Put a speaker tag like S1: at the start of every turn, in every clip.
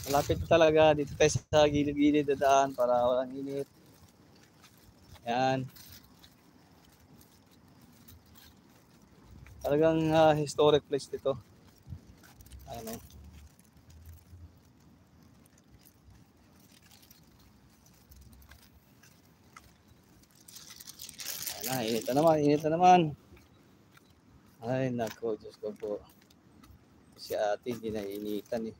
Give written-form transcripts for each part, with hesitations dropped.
S1: Malapit talaga. Dito tayo sa gilid-gilid dadaan para walang init. Yan. Talagang historic place dito. Ano? Init na naman, init na naman. Ay, nako, Diyos ko po. Si ate, hindi na initan eh.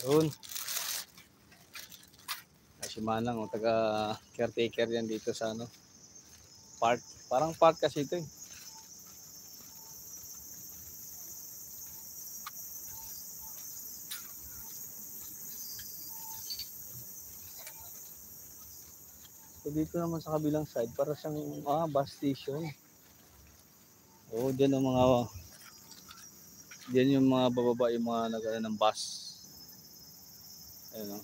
S1: Yun. Si Manang, taga caretaker yan dito sa ano, park. Parang park kasi ito eh. So dito naman sa kabilang side, para siyang bus station. Oo, dyan ang mga, dyan yung mga bababa yung mga nagana ng bus. Ayun o.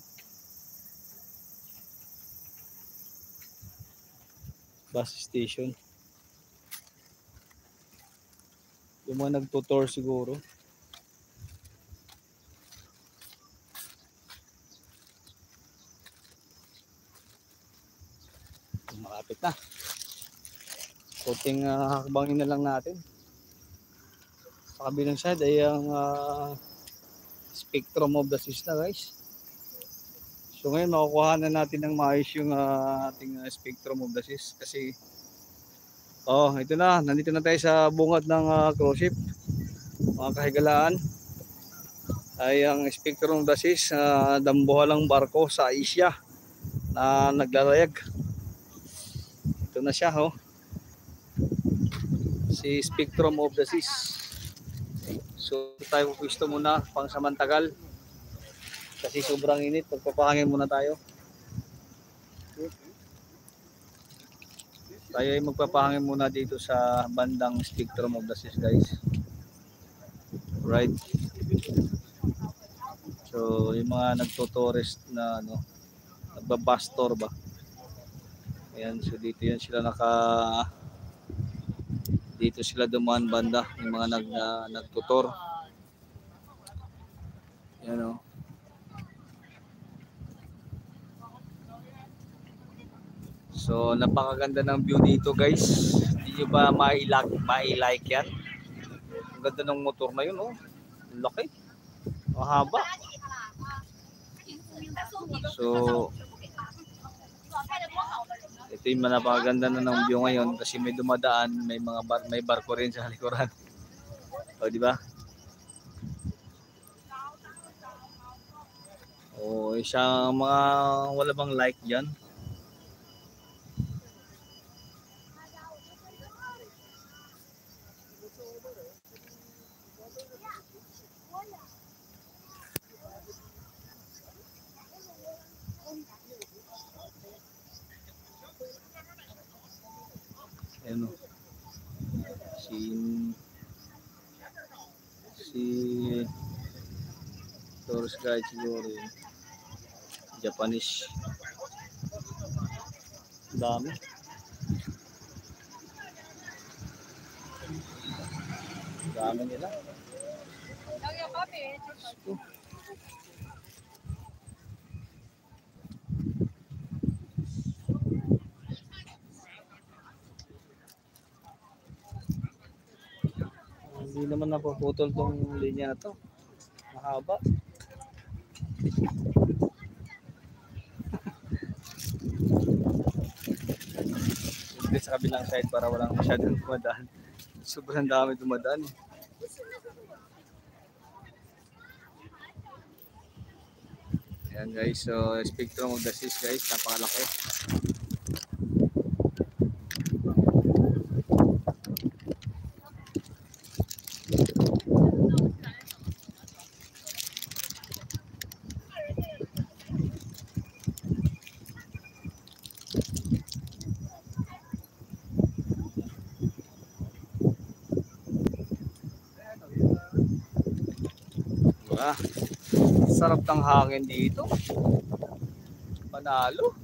S1: Bus station. Yung mga nagtutour siguro. Malapit na. Kunting hakbangin na lang natin. Sa kabilang side ay ang spectrum of the Sis na guys. So ngayon makukuha na natin ng maayos yung ating spectrum of the Sis kasi ito na, nandito na tayo sa bungad ng cruise ship. Mga kahigalaan ay ang spectrum of the Sis, dambuhalang barko sa Asia na naglalayag. Ito na siya si spectrum of the Sis. So tayo pwesto muna pang samantagal kasi sobrang init. Pagpapahangin muna tayo. Tayo ay magpapahangin muna dito sa bandang spectrum of the Sis guys. Right. So yung mga nagto-tourist na nagbabastor ba. Ayan, so dito yan sila dito sila dumaan banda yung mga nagtutor. Yan So napakaganda ng view dito guys. Hindi nyo ba mai-like yan? Ang ganda ng motor na yun Ang laki. Mahaba. So ito yung napakaganda na ng view ngayon kasi may dumadaan, may barko rin sa likuran. Di ba? Isang mga wala bang like diyan. Ano? Si tourist guide siguro yun. Japanese. Dami. Dami nila. Hindi naman napuputol tong linya na to. Mahaba. Hindi sa kabilang side para walang masyadong dumadaan. Sobrang dami dumadaan. Ayan guys, so spectrum of the Sis guys, napakalaki. Sarap ng hangin dito. Panalo.